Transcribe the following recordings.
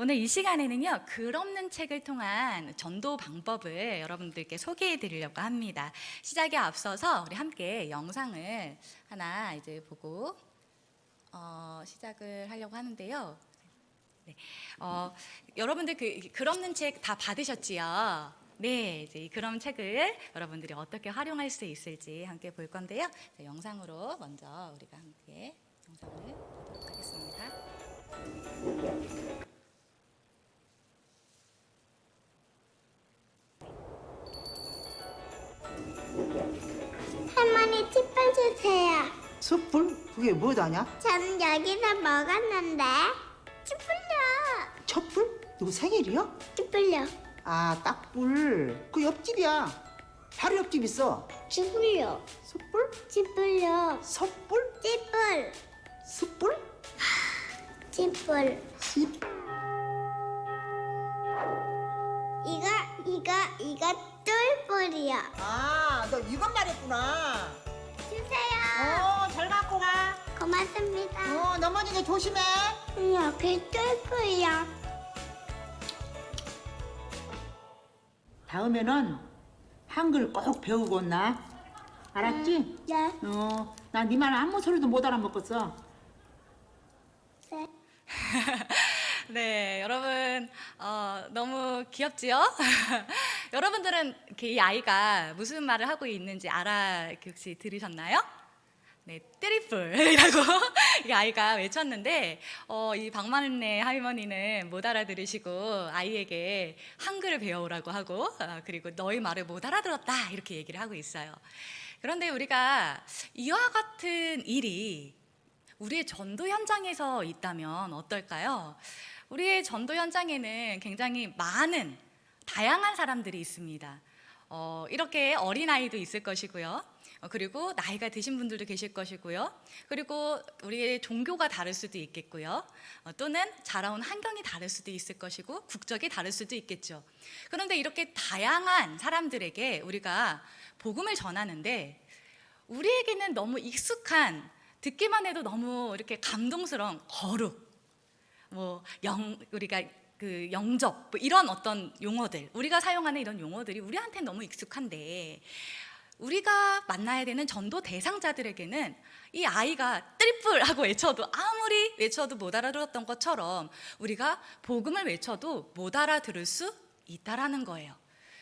오늘 이 시간에는요, 글 없는 책을 통한 전도 방법을 여러분들께 소개해 드리려고 합니다. 시작에 앞서서 우리 함께 영상을 하나 이제 보고 시작을 하려고 하는데요. 네, 여러분들 글 없는 책 다 받으셨지요? 네, 이제 이 글 없는 책을 여러분들이 어떻게 활용할 수 있을지 함께 볼 건데요. 자, 영상으로 먼저 우리가 함께 영상을 보도록 하겠습니다. 할머니 촛불 주세요. 숯불? 그게 뭐다냐? 저는 여기서 먹었는데. 촛불요. 촛불? 누구 생일이요? 촛불요. 아, 딱불. 그 옆집이야. 바로 옆집 있어. 촛불요. 숯불? 촛불요. 섣불? 촛불. 숯불? 촛불. 씨. 이거 촛불이요. 아, 너 이것 말했구나. 주세요. 잘 갖고 가. 고맙습니다. 넘어지게 조심해. 여기 촛불이요. 다음에는 한글 꼭 배우고 온나? 알았지? 네. 나 네 말 아무 소리도 못 알아먹겠어. 네. 네, 여러분 너무 귀엽지요? 여러분들은 이렇게 이 아이가 무슨 말을 하고 있는지 혹시 들으셨나요? 네, 트리플이라고 이 아이가 외쳤는데 이 박만래 할머니는 못 알아들으시고 아이에게 한글을 배워오라고 하고 그리고 너희 말을 못 알아들었다 이렇게 얘기를 하고 있어요. 그런데 우리가 이와 같은 일이 우리의 전도 현장에서 있다면 어떨까요? 우리의 전도 현장에는 굉장히 많은 다양한 사람들이 있습니다. 이렇게 어린아이도 있을 것이고요. 그리고 나이가 드신 분들도 계실 것이고요. 그리고 우리의 종교가 다를 수도 있겠고요. 또는 자라온 환경이 다를 수도 있을 것이고 국적이 다를 수도 있겠죠. 그런데 이렇게 다양한 사람들에게 우리가 복음을 전하는데 우리에게는 너무 익숙한 듣기만 해도 너무 이렇게 감동스러운 거룩, 우리가 그 영접 이런 어떤 용어들, 우리가 사용하는 이런 용어들이 우리한테는 너무 익숙한데 우리가 만나야 되는 전도 대상자들에게는 이 아이가 트리플 하고 외쳐도 아무리 외쳐도 못 알아들었던 것처럼 우리가 복음을 외쳐도 못 알아들을 수 있다라는 거예요.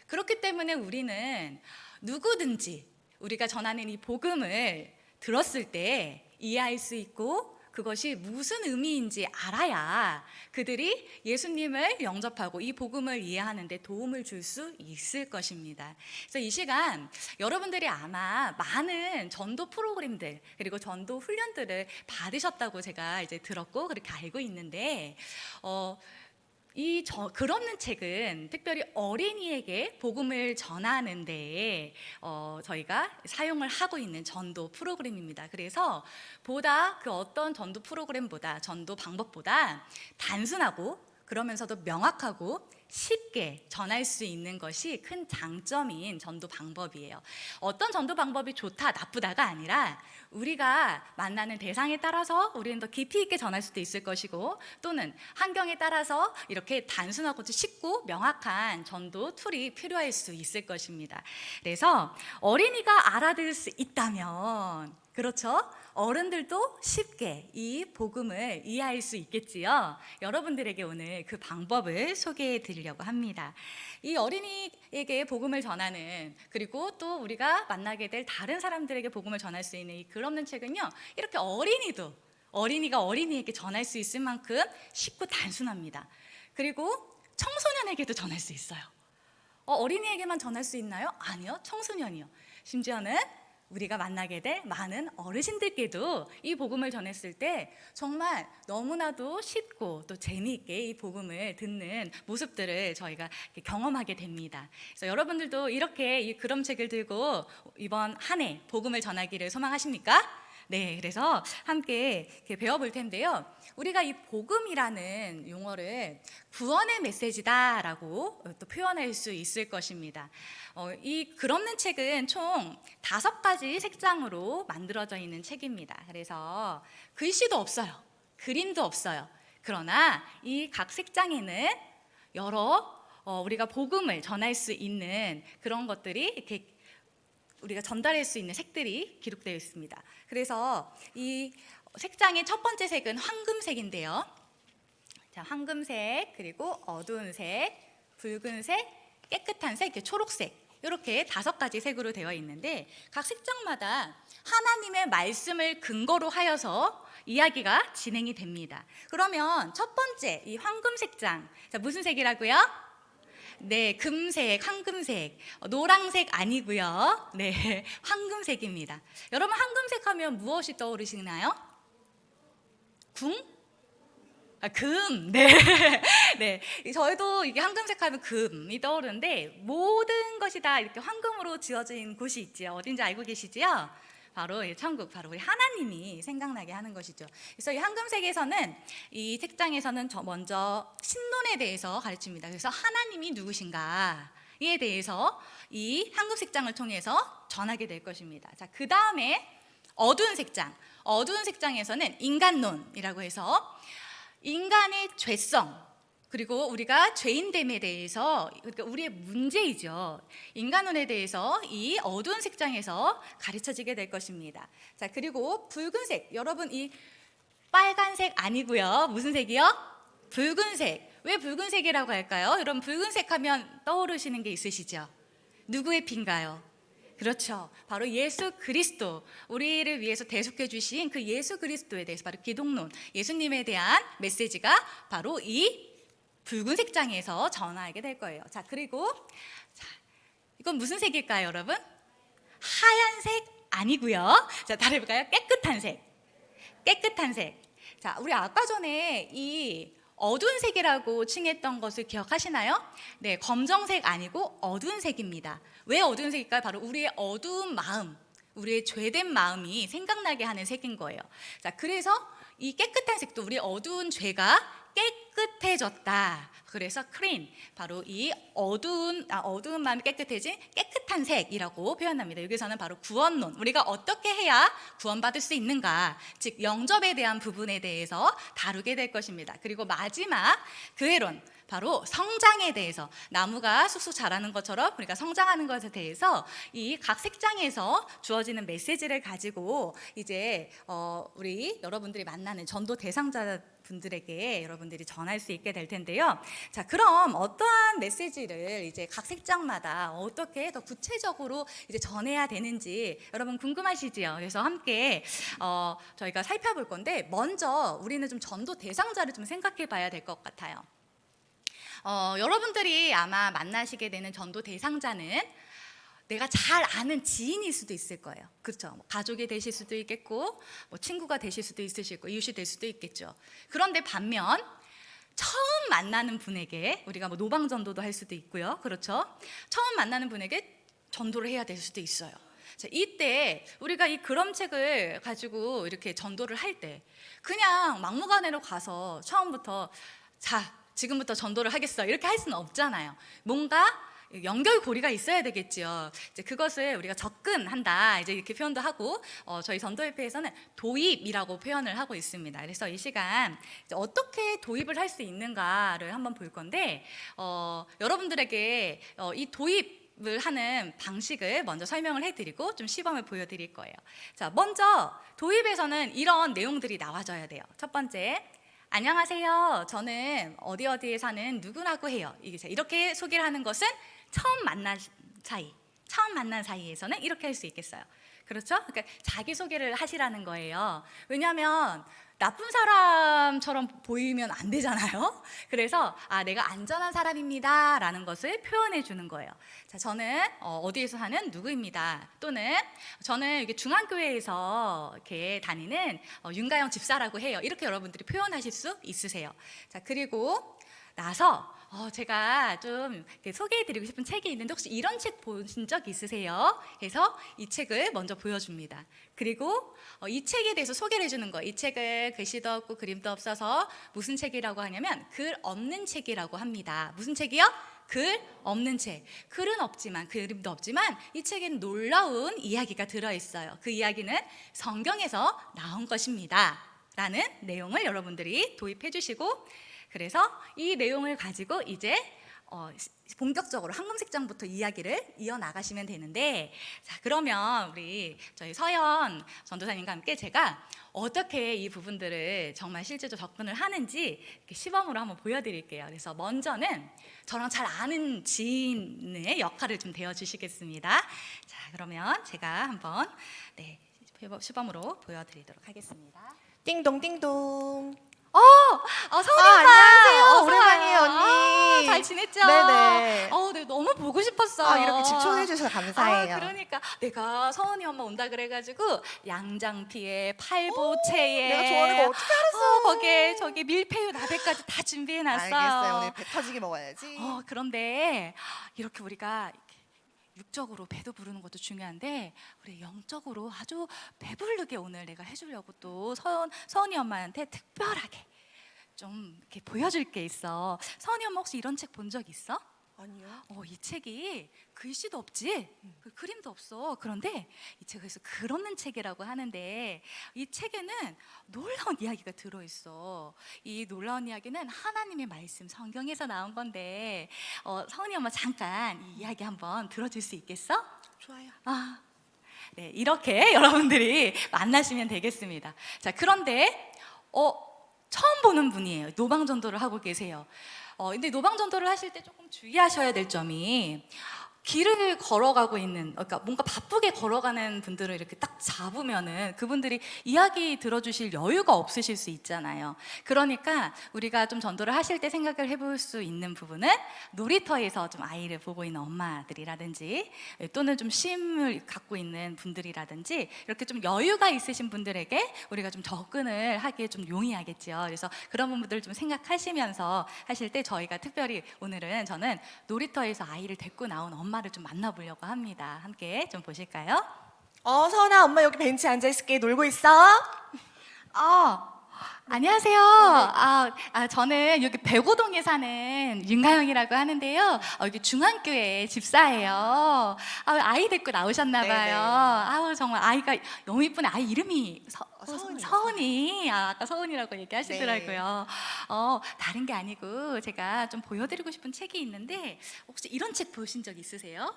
그렇기 때문에 우리는 누구든지 우리가 전하는 이 복음을 들었을 때 이해할 수 있고 그것이 무슨 의미인지 알아야 그들이 예수님을 영접하고 이 복음을 이해하는 데 도움을 줄 수 있을 것입니다. 그래서 이 시간 여러분들이 아마 많은 전도 프로그램들 그리고 전도 훈련들을 받으셨다고 제가 이제 들었고 그렇게 알고 있는데 글 없는 책은 특별히 어린이에게 복음을 전하는 데에 저희가 사용을 하고 있는 전도 프로그램입니다. 그래서 그 어떤 전도 프로그램보다 전도 방법보다 단순하고 그러면서도 명확하고 쉽게 전할 수 있는 것이 큰 장점인 전도 방법이에요. 어떤 전도 방법이 좋다, 나쁘다가 아니라 우리가 만나는 대상에 따라서 우리는 더 깊이 있게 전할 수도 있을 것이고 또는 환경에 따라서 이렇게 단순하고 쉽고 명확한 전도 툴이 필요할 수 있을 것입니다. 그래서 어린이가 알아들을 수 있다면 그렇죠? 어른들도 쉽게 이 복음을 이해할 수 있겠지요. 여러분들에게 오늘 그 방법을 소개해 드리려고 합니다. 이 어린이에게 복음을 전하는 그리고 또 우리가 만나게 될 다른 사람들에게 복음을 전할 수 있는 이 글 없는 책은요. 이렇게 어린이가 어린이에게 전할 수 있을 만큼 쉽고 단순합니다. 그리고 청소년에게도 전할 수 있어요. 어린이에게만 전할 수 있나요? 아니요. 청소년이요. 심지어는 우리가 만나게 될 많은 어르신들께도 이 복음을 전했을 때 정말 너무나도 쉽고 또 재미있게 이 복음을 듣는 모습들을 저희가 경험하게 됩니다. 그래서 여러분들도 이렇게 이 글엄책을 들고 이번 한 해 복음을 전하기를 소망하십니까? 네, 그래서 함께 이렇게 배워볼 텐데요. 우리가 이 복음이라는 용어를 구원의 메시지다라고 또 표현할 수 있을 것입니다. 이 글 없는 책은 총 5가지 색장으로 만들어져 있는 책입니다. 그래서 글씨도 없어요. 그림도 없어요. 그러나 이 각 색장에는 여러 우리가 복음을 전할 수 있는 그런 것들이 이렇게 우리가 전달할 수 있는 색들이 기록되어 있습니다. 그래서 이 색장의 첫 번째 색은 황금색인데요. 자, 황금색, 그리고 어두운 색, 붉은색, 깨끗한 색, 초록색, 이렇게 5가지 색으로 되어 있는데 각 색장마다 하나님의 말씀을 근거로 하여서 이야기가 진행이 됩니다. 그러면 첫 번째 이 황금색장, 자, 무슨 색이라고요? 네, 금색, 황금색, 노란색 아니고요. 네, 황금색입니다. 여러분 황금색 하면 무엇이 떠오르시나요? 궁? 금. 네. 네. 저희도 이게 황금색 하면 금이 떠오르는데 모든 것이 다 이렇게 황금으로 지어진 곳이 있지요. 어딘지 알고 계시지요? 바로 이 천국, 바로 우리 하나님이 생각나게 하는 것이죠. 그래서 이 황금색에서는 이 색장에서는 먼저 신론에 대해서 가르칩니다. 그래서 하나님이 누구신가에 대해서 이 황금색장을 통해서 전하게 될 것입니다. 자, 그 다음에 어두운 색장. 어두운 색장에서는 인간론이라고 해서 인간의 죄성, 그리고 우리가 죄인됨에 대해서, 그러니까 우리의 문제이죠. 인간론에 대해서 이 어두운 색장에서 가르쳐지게 될 것입니다. 자, 그리고 붉은색. 여러분 이 빨간색 아니고요. 무슨 색이요? 붉은색. 왜 붉은색이라고 할까요? 여러분 붉은색 하면 떠오르시는 게 있으시죠? 누구의 피인가요? 그렇죠. 바로 예수 그리스도, 우리를 위해서 대속해 주신 그 예수 그리스도에 대해서 바로 기독론, 예수님에 대한 메시지가 바로 이 붉은색 장에서 전하게 될 거예요. 자, 그리고 자, 이건 무슨 색일까요, 여러분? 하얀색 아니고요. 자, 다시 해볼까요? 깨끗한 색. 깨끗한 색. 자, 우리 아까 전에 이 어두운 색이라고 칭했던 것을 기억하시나요? 네, 검정색 아니고 어두운 색입니다. 왜 어두운 색일까요? 바로 우리의 어두운 마음, 우리의 죄된 마음이 생각나게 하는 색인 거예요. 자, 그래서 이 깨끗한 색도 우리 어두운 죄가 깨끗해졌다. 그래서 clean, 바로 이 어두운 마음이 깨끗해진 깨끗한 색이라고 표현합니다. 여기서는 바로 구원론, 우리가 어떻게 해야 구원받을 수 있는가, 즉 영접에 대한 부분에 대해서 다루게 될 것입니다. 그리고 마지막 교회론, 바로 성장에 대해서, 나무가 쑥쑥 자라는 것처럼 우리가 성장하는 것에 대해서 이 각 색장에서 주어지는 메시지를 가지고 이제 우리 여러분들이 만나는 전도 대상자 분들에게 여러분들이 전할 수 있게 될 텐데요. 자, 그럼 어떠한 메시지를 이제 각 색장마다 어떻게 더 구체적으로 이제 전해야 되는지 여러분 궁금하시지요? 그래서 함께 저희가 살펴볼 건데, 먼저 우리는 좀 전도 대상자를 좀 생각해 봐야 될 것 같아요. 여러분들이 아마 만나시게 되는 전도 대상자는 내가 잘 아는 지인일 수도 있을 거예요. 그렇죠? 뭐 가족이 되실 수도 있겠고, 뭐 친구가 되실 수도 있으시고, 이웃이 될 수도 있겠죠. 그런데 반면 처음 만나는 분에게 우리가 뭐 노방 전도도 할 수도 있고요. 그렇죠? 처음 만나는 분에게 전도를 해야 될 수도 있어요. 자, 이때 우리가 이 그럼책을 가지고 이렇게 전도를 할 때 그냥 막무가내로 가서 처음부터 자, 지금부터 전도를 하겠어 이렇게 할 수는 없잖아요. 뭔가 연결고리가 있어야 되겠지요. 이제 그것을 우리가 접근한다 이제 이렇게 표현도 하고, 저희 전도협회에서는 도입이라고 표현을 하고 있습니다. 그래서 이 시간 이제 어떻게 도입을 할 수 있는가를 한번 볼 건데, 여러분들에게 이 도입을 하는 방식을 먼저 설명을 해드리고 좀 시범을 보여드릴 거예요. 자, 먼저 도입에서는 이런 내용들이 나와줘야 돼요. 첫 번째, 안녕하세요. 저는 어디에 사는 누구라고 해요. 이렇게 소개를 하는 것은 처음 만난 사이에서는 이렇게 할 수 있겠어요. 그렇죠? 그러니까 자기소개를 하시라는 거예요. 왜냐하면 나쁜 사람처럼 보이면 안 되잖아요. 그래서 내가 안전한 사람입니다 라는 것을 표현해 주는 거예요. 자, 저는 어디에서 사는 누구입니다. 또는 저는 이게 중앙교회에서 이렇게 다니는 윤가영 집사라고 해요. 이렇게 여러분들이 표현하실 수 있으세요. 자, 그리고 나서 제가 좀 소개해드리고 싶은 책이 있는데 혹시 이런 책 보신 적 있으세요? 그래서 이 책을 먼저 보여줍니다. 그리고 이 책에 대해서 소개를 해주는 거예요. 이 책은 글씨도 없고 그림도 없어서 무슨 책이라고 하냐면 글 없는 책이라고 합니다. 무슨 책이요? 글 없는 책. 글은 없지만, 그림도 없지만 이 책에는 놀라운 이야기가 들어있어요. 그 이야기는 성경에서 나온 것입니다 라는 내용을 여러분들이 도입해 주시고, 그래서 이 내용을 가지고 이제 본격적으로 황금색장부터 이야기를 이어나가시면 되는데, 자, 그러면 우리 저희 서연 전도사님과 함께 제가 어떻게 이 부분들을 정말 실제로 접근을 하는지 이렇게 시범으로 한번 보여드릴게요. 그래서 먼저는 저랑 잘 아는 지인의 역할을 좀 되어주시겠습니다. 자, 그러면 제가 한번 시범으로 보여드리도록 하겠습니다. 띵동 띵동. 서은이 안녕하세요. 어서 오랜만이에요, 와요. 언니. 잘 지냈죠? 네네. 네, 너무 보고 싶었어요. 이렇게 집중해 주셔서 감사해요. 그러니까 내가 서은이 엄마 온다 그래가지고 양장피에 팔보채에 내가 좋아하는 거 어떻게 알았어? 거기에 저기 밀푀유 나베까지 다 준비해놨어요. 알겠어요. 오늘 배 터지게 먹어야지. 그런데 이렇게 우리가 육적으로 배도 부르는 것도 중요한데 우리 영적으로 아주 배부르게 오늘 내가 해주려고 또 서은이 엄마한테 특별하게 좀 이렇게 보여줄 게 있어. 서은이 엄마 혹시 이런 책 본 적 있어? 아니요. 이 책이 글씨도 없지, 그 그림도 없어. 그런데 이 책에서 글 없는 책이라고 하는데 이 책에는 놀라운 이야기가 들어있어. 이 놀라운 이야기는 하나님의 말씀 성경에서 나온 건데 서은이 엄마 잠깐 이 이야기 한번 들어줄 수 있겠어? 좋아요. 네, 이렇게 여러분들이 만나시면 되겠습니다. 자, 그런데 처음 보는 분이에요. 노방전도를 하고 계세요. 근데 노방전도를 하실 때 조금 주의하셔야 될 점이, 길을 걸어가고 있는, 그러니까 뭔가 바쁘게 걸어가는 분들을 이렇게 딱 잡으면은 그분들이 이야기 들어주실 여유가 없으실 수 있잖아요. 그러니까 우리가 좀 전도를 하실 때 생각을 해볼 수 있는 부분은 놀이터에서 좀 아이를 보고 있는 엄마들이라든지 또는 좀 쉼을 갖고 있는 분들이라든지 이렇게 좀 여유가 있으신 분들에게 우리가 좀 접근을 하기에 좀 용이하겠죠. 그래서 그런 부분들 좀 생각하시면서 하실 때 저희가 특별히 오늘은 저는 놀이터에서 아이를 데리고 나온 엄마를 좀 만나보려고 합니다. 함께 좀 보실까요? 서은아, 엄마 여기 벤치에 앉아 있을게. 놀고 있어? 안녕하세요. 저는 여기 백오동에 사는 윤가영이라고 하는데요. 여기 중앙교회 집사예요. 아이 데리고 나오셨나 봐요. 네네. 정말 아이가 너무 이쁘네. 아이 이름이 서은이요, 서은이. 아까 서은이라고 얘기하시더라고요. 네. 다른 게 아니고 제가 좀 보여드리고 싶은 책이 있는데 혹시 이런 책 보신 적 있으세요?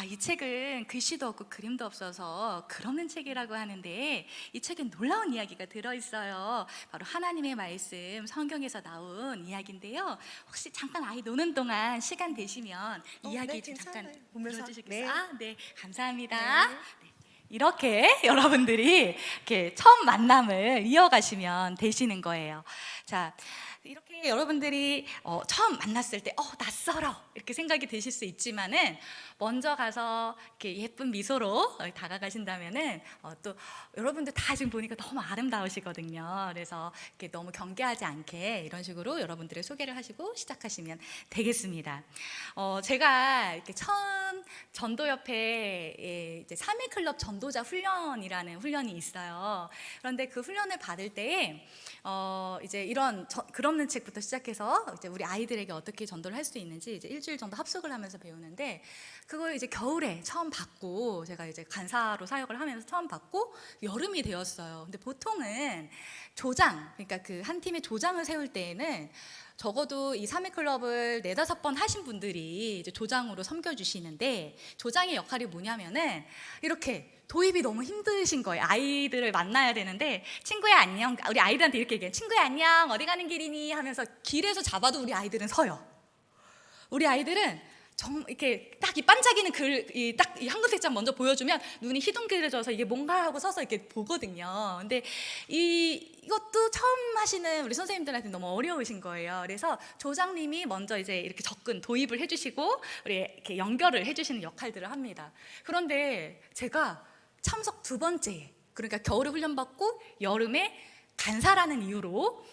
이 책은 글씨도 없고 그림도 없어서 글 없는 책이라고 하는데 이 책엔 놀라운 이야기가 들어있어요. 바로 하나님의 말씀 성경에서 나온 이야기인데요. 혹시 잠깐 아이 노는 동안 시간 되시면 이야기 네, 좀 잠깐 괜찮아요. 보면서. 들어주시겠어요? 네. 네, 감사합니다. 네. 이렇게 여러분들이 이렇게 처음 만남을 이어가시면 되시는 거예요. 자, 이렇게 여러분들이 처음 만났을 때 낯설어 이렇게 생각이 드실 수 있지만은 먼저 가서 이렇게 예쁜 미소로 다가가신다면은 또 여러분들 다 지금 보니까 너무 아름다우시거든요. 그래서 이렇게 너무 경계하지 않게 이런 식으로 여러분들의 소개를 하시고 시작하시면 되겠습니다. 제가 이렇게 처음 전도협회 이제 3일 클럽 전도자 훈련이라는 훈련이 있어요. 그런데 그 훈련을 받을 때에 이제 이런 글 없는 책부터 시작해서 이제 우리 아이들에게 어떻게 전도를 할 수 있는지 이제 일주일 정도 합숙을 하면서 배우는데, 그걸 이제 겨울에 처음 받고 제가 이제 간사로 사역을 하면서 처음 받고 여름이 되었어요. 근데 보통은 조장, 그러니까 그 한 팀의 조장을 세울 때에는 적어도 이 3일 클럽을 4-5번 하신 분들이 이제 조장으로 섬겨주시는데, 조장의 역할이 뭐냐면은 이렇게 도입이 너무 힘드신 거예요. 아이들을 만나야 되는데 친구야 안녕, 우리 아이들한테 이렇게 얘기해요. 친구야 안녕, 어디 가는 길이니 하면서 길에서 잡아도 우리 아이들은 서요. 우리 아이들은 이렇게 딱 이 반짝이는 딱 이 황금색장 먼저 보여주면 눈이 희둥그레져서 이게 뭔가 하고 서서 이렇게 보거든요. 근데 이것도 처음 하시는 우리 선생님들한테 너무 어려우신 거예요. 그래서 조장님이 먼저 이제 이렇게 도입을 해주시고 우리 이렇게 연결을 해주시는 역할들을 합니다. 그런데 제가 참석 2번째, 그러니까 겨울에 훈련받고 여름에 간사라는 이유로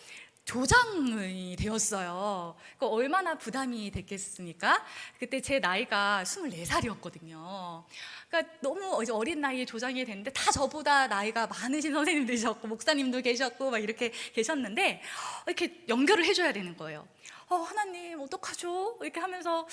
조장이 되었어요. 얼마나 부담이 됐겠습니까? 그때 제 나이가 24살이었거든요. 그러니까 너무 이제 어린 나이에 조장이 됐는데 다 저보다 나이가 많으신 선생님들이셨고 목사님도 계셨고 막 이렇게 계셨는데 이렇게 연결을 해줘야 되는 거예요. 하나님 어떡하죠? 이렇게 하면서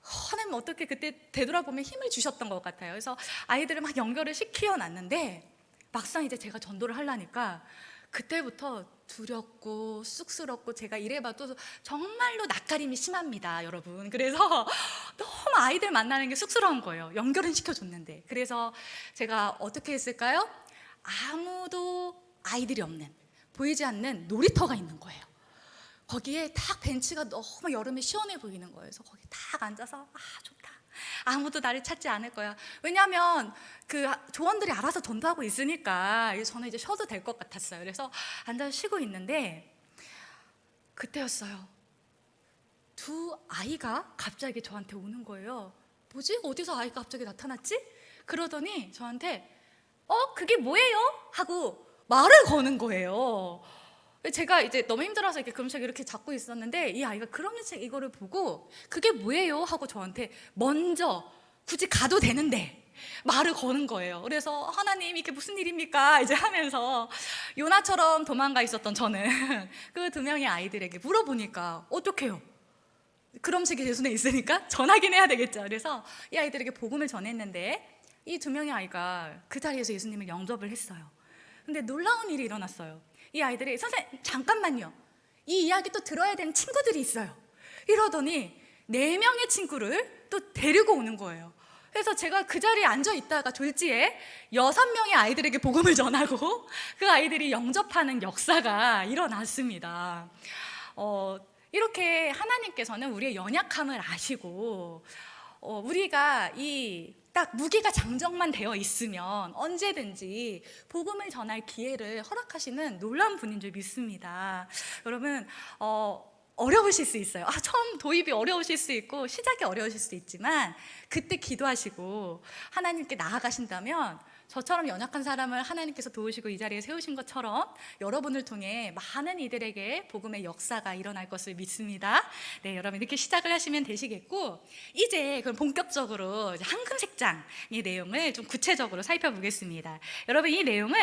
하나님 어떻게 그때 되돌아보면 힘을 주셨던 것 같아요. 그래서 아이들을 막 연결을 시켜놨는데 막상 이제 제가 전도를 하려니까 그때부터 두렵고 쑥스럽고 제가 이래봐도 정말로 낯가림이 심합니다, 여러분. 그래서 너무 아이들 만나는 게 쑥스러운 거예요. 연결은 시켜줬는데. 그래서 제가 어떻게 했을까요? 아무도 아이들이 없는, 보이지 않는 놀이터가 있는 거예요. 거기에 딱 벤치가 너무 여름에 시원해 보이는 거예요. 그래서 거기 딱 앉아서 좋다. 아무도 나를 찾지 않을 거야. 왜냐하면 그 조원들이 알아서 전도하고 있으니까 저는 이제 쉬어도 될 것 같았어요. 그래서 앉아서 쉬고 있는데 그때였어요. 두 아이가 갑자기 저한테 오는 거예요. 뭐지? 어디서 아이가 갑자기 나타났지? 그러더니 저한테 그게 뭐예요? 하고 말을 거는 거예요. 제가 이제 너무 힘들어서 이렇게 그림책 이렇게 잡고 있었는데 이 아이가 그림책 이거를 보고 그게 뭐예요? 하고 저한테 먼저 굳이 가도 되는데 말을 거는 거예요. 그래서 하나님 이게 무슨 일입니까? 이제 하면서 요나처럼 도망가 있었던 저는 그 두 명의 아이들에게 물어보니까 어떡해요? 그림책이 제 손에 있으니까 전하긴 해야 되겠죠. 그래서 이 아이들에게 복음을 전했는데 이 두 명의 아이가 그 자리에서 예수님을 영접을 했어요. 근데 놀라운 일이 일어났어요. 이 아이들이 선생님 잠깐만요, 이 이야기 또 들어야 되는 친구들이 있어요. 이러더니 4명의 친구를 또 데리고 오는 거예요. 그래서 제가 그 자리에 앉아 있다가 졸지에 6명의 아이들에게 복음을 전하고 그 아이들이 영접하는 역사가 일어났습니다. 이렇게 하나님께서는 우리의 연약함을 아시고 우리가 이 딱 무기가 장정만 되어 있으면 언제든지 복음을 전할 기회를 허락하시는 놀라운 분인 줄 믿습니다. 여러분 어려우실 수 있어요. 처음 도입이 어려우실 수 있고 시작이 어려우실 수 있지만 그때 기도하시고 하나님께 나아가신다면 저처럼 연약한 사람을 하나님께서 도우시고 이 자리에 세우신 것처럼 여러분을 통해 많은 이들에게 복음의 역사가 일어날 것을 믿습니다. 네, 여러분 이렇게 시작을 하시면 되시겠고 이제 그럼 본격적으로 이제 황금색장의 내용을 좀 구체적으로 살펴보겠습니다. 여러분 이 내용은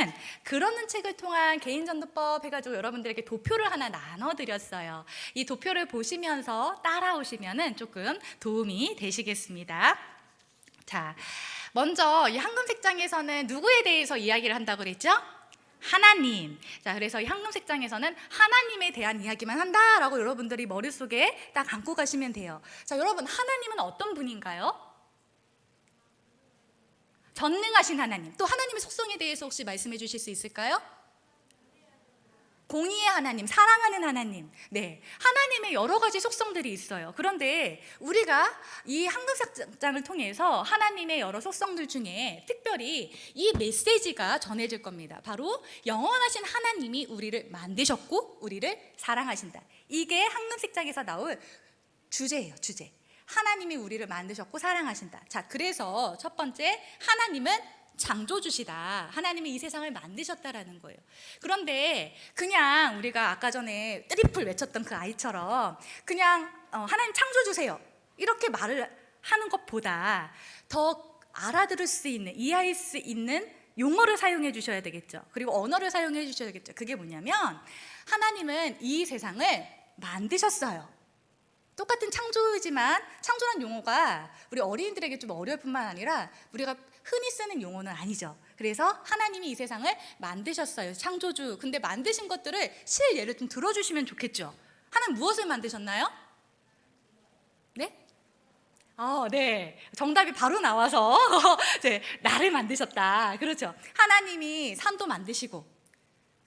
그러는 책을 통한 개인전도법 해가지고 여러분들에게 도표를 하나 나눠드렸어요. 이 도표를 보시면서 따라오시면 조금 도움이 되시겠습니다. 자, 먼저 이 황금색장에서는 누구에 대해서 이야기를 한다고 그랬죠? 하나님. 자, 그래서 이 황금색장에서는 하나님에 대한 이야기만 한다라고 여러분들이 머릿속에 딱 안고 가시면 돼요. 자, 여러분 하나님은 어떤 분인가요? 전능하신 하나님. 또 하나님의 속성에 대해서 혹시 말씀해 주실 수 있을까요? 공의의 하나님, 사랑하는 하나님. 네, 하나님의 여러 가지 속성들이 있어요. 그런데 우리가 이 황금색장을 통해서 하나님의 여러 속성들 중에 특별히 이 메시지가 전해질 겁니다. 바로 영원하신 하나님이 우리를 만드셨고 우리를 사랑하신다. 이게 황금색장에서 나올 주제예요, 주제. 하나님이 우리를 만드셨고 사랑하신다. 자, 그래서 첫 번째, 하나님은 창조주시다. 하나님이 이 세상을 만드셨다라는 거예요. 그런데 그냥 우리가 아까 전에 트리플 외쳤던 그 아이처럼 그냥 하나님 창조주세요 이렇게 말을 하는 것보다 더 알아들을 수 있는, 이해할 수 있는 용어를 사용해 주셔야 되겠죠. 그리고 언어를 사용해 주셔야 되겠죠. 그게 뭐냐면 하나님은 이 세상을 만드셨어요. 똑같은 창조이지만 창조란 용어가 우리 어린이들에게 좀 어려울 뿐만 아니라 우리가 흔히 쓰는 용어는 아니죠. 그래서 하나님이 이 세상을 만드셨어요. 창조주. 근데 만드신 것들을 실 예를 좀 들어주시면 좋겠죠. 하나님 무엇을 만드셨나요? 네? 네. 정답이 바로 나와서 네, 나를 만드셨다. 그렇죠. 하나님이 산도 만드시고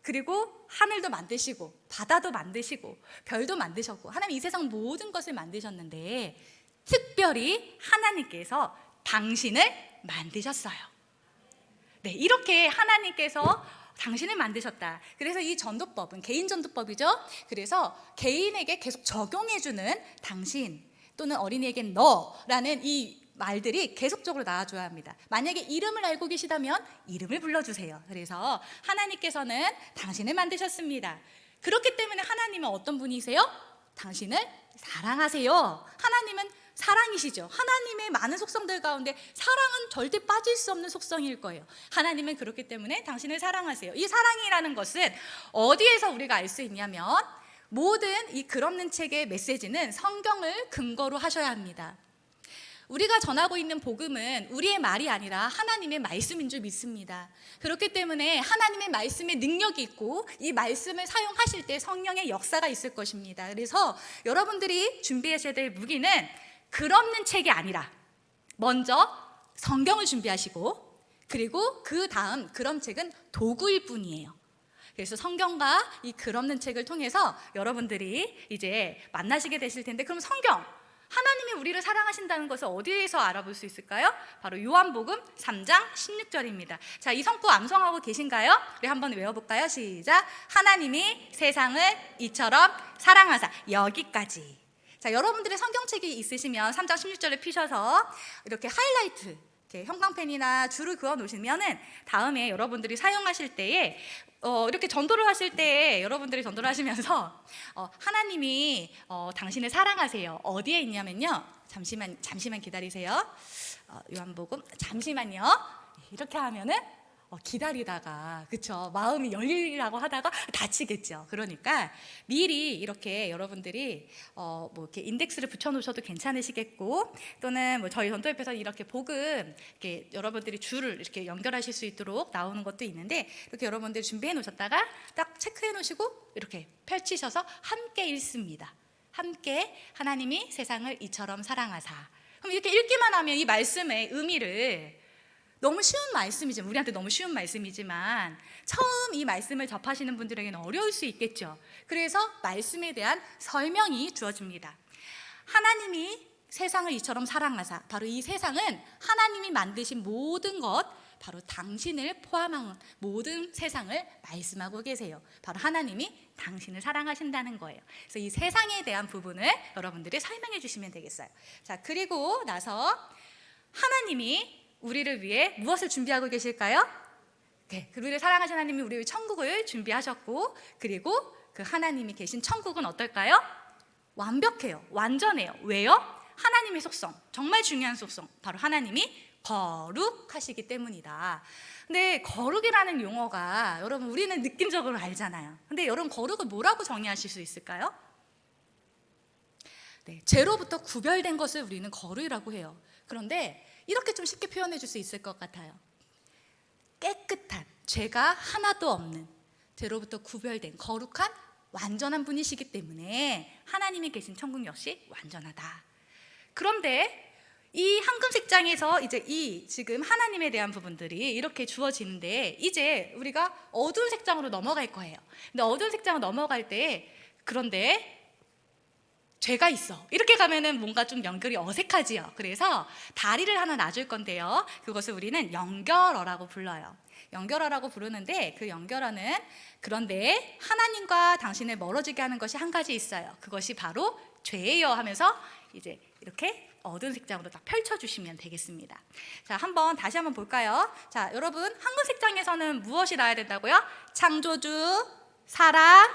그리고 하늘도 만드시고 바다도 만드시고 별도 만드셨고 하나님 이 세상 모든 것을 만드셨는데 특별히 하나님께서 당신을 만드셨어요. 네, 이렇게 하나님께서 당신을 만드셨다. 그래서 이 전도법은 개인 전도법이죠. 그래서 개인에게 계속 적용해주는 당신 또는 어린이에겐 너라는 이 말들이 계속적으로 나와줘야 합니다. 만약에 이름을 알고 계시다면 이름을 불러주세요. 그래서 하나님께서는 당신을 만드셨습니다. 그렇기 때문에 하나님은 어떤 분이세요? 당신을 사랑하세요. 하나님은 사랑이시죠. 하나님의 많은 속성들 가운데 사랑은 절대 빠질 수 없는 속성일 거예요. 하나님은 그렇기 때문에 당신을 사랑하세요. 이 사랑이라는 것은 어디에서 우리가 알 수 있냐면 모든 이 글없는 책의 메시지는 성경을 근거로 하셔야 합니다. 우리가 전하고 있는 복음은 우리의 말이 아니라 하나님의 말씀인 줄 믿습니다. 그렇기 때문에 하나님의 말씀에 능력이 있고 이 말씀을 사용하실 때 성령의 역사가 있을 것입니다. 그래서 여러분들이 준비하셔야 될 무기는 글 없는 책이 아니라 먼저 성경을 준비하시고 그리고 그 다음 글 없는 책은 도구일 뿐이에요. 그래서 성경과 이 글 없는 책을 통해서 여러분들이 이제 만나시게 되실 텐데, 그럼 성경, 하나님이 우리를 사랑하신다는 것을 어디에서 알아볼 수 있을까요? 바로 요한복음 3장 16절입니다. 자, 이 성구 암송하고 계신가요? 우리 한번 외워볼까요? 시작. 하나님이 세상을 이처럼 사랑하사. 여기까지. 자, 여러분들의 성경책이 있으시면 3장 16절을 피셔서 이렇게 하이라이트, 이렇게 형광펜이나 줄을 그어 놓으시면은 다음에 여러분들이 사용하실 때에 이렇게 전도를 하실 때 여러분들이 전도를 하시면서 하나님이 당신을 사랑하세요. 어디에 있냐면요. 잠시만 기다리세요. 요한복음 잠시만요. 이렇게 하면은 기다리다가 그쵸 마음이 열리라고 하다가 다치겠죠. 그러니까 미리 이렇게 여러분들이 뭐 이렇게 인덱스를 붙여 놓으셔도 괜찮으시겠고, 또는 뭐 저희 전도협에서 이렇게 복음 이렇게 여러분들이 줄을 이렇게 연결하실 수 있도록 나오는 것도 있는데, 이렇게 여러분들이 준비해 놓으셨다가 딱 체크해 놓으시고 이렇게 펼치셔서 함께 읽습니다. 함께 하나님이 세상을 이처럼 사랑하사. 그럼 이렇게 읽기만 하면 이 말씀의 의미를, 너무 쉬운 말씀이지만, 우리한테 너무 쉬운 말씀이지만 처음 이 말씀을 접하시는 분들에게는 어려울 수 있겠죠. 그래서 말씀에 대한 설명이 주어집니다. 하나님이 세상을 이처럼 사랑하사. 바로 이 세상은 하나님이 만드신 모든 것, 바로 당신을 포함한 모든 세상을 말씀하고 계세요. 바로 하나님이 당신을 사랑하신다는 거예요. 그래서 이 세상에 대한 부분을 여러분들이 설명해 주시면 되겠어요. 자, 그리고 나서 하나님이 우리를 위해 무엇을 준비하고 계실까요? 네, 우리를 사랑하신 하나님이 우리를 천국을 준비하셨고, 그리고 그 하나님이 계신 천국은 어떨까요? 완벽해요. 완전해요. 왜요? 하나님의 속성, 정말 중요한 속성, 바로 하나님이 거룩하시기 때문이다. 근데 거룩이라는 용어가 여러분 우리는 느낌적으로 알잖아요. 근데 여러분 거룩을 뭐라고 정의하실 수 있을까요? 네, 죄로부터 구별된 것을 우리는 거룩이라고 해요. 그런데 이렇게 좀 쉽게 표현해 줄 수 있을 것 같아요. 깨끗한, 죄가 하나도 없는, 죄로부터 구별된 거룩한 완전한 분이시기 때문에 하나님이 계신 천국 역시 완전하다. 그런데 이 황금색장에서 이제 이 지금 하나님에 대한 부분들이 이렇게 주어지는데, 이제 우리가 어두운 색장으로 넘어갈 거예요. 근데 어두운 색장으로 넘어갈 때, 그런데 죄가 있어. 이렇게 가면은 뭔가 좀 연결이 어색하지요. 그래서 다리를 하나 놔줄 건데요. 그것을 우리는 연결어라고 불러요. 연결어라고 부르는데, 그 연결어는 그런데 하나님과 당신을 멀어지게 하는 것이 한 가지 있어요. 그것이 바로 죄예요 하면서 이제 이렇게 어두운 색장으로 딱 펼쳐주시면 되겠습니다. 자, 다시 한번 볼까요? 자, 여러분 황금 색장에서는 무엇이 나와야 된다고요? 창조주, 사랑,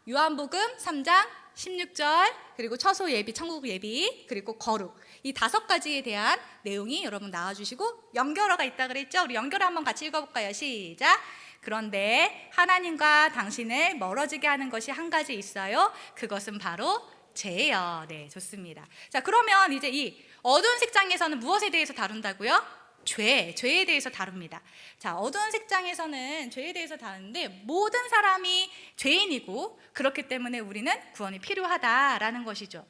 요한복음 3장 16절, 그리고 처소 예비, 천국 예비, 그리고 거룩, 이 5가지에 대한 내용이 여러분 나와주시고, 연결어가 있다 그랬죠? 우리 연결어 한번 같이 읽어볼까요? 시작. 그런데 하나님과 당신을 멀어지게 하는 것이 한 가지 있어요. 그것은 바로 죄예요. 네, 좋습니다. 자, 그러면 이제 이 어두운 색장에서는 무엇에 대해서 다룬다고요? 죄에 대해서 다룹니다. 자, 어두운 색장에서는 죄에 대해서 다루는데, 모든 사람이 죄인이고 그렇기 때문에 우리는 구원이 필요하다라는 것이죠.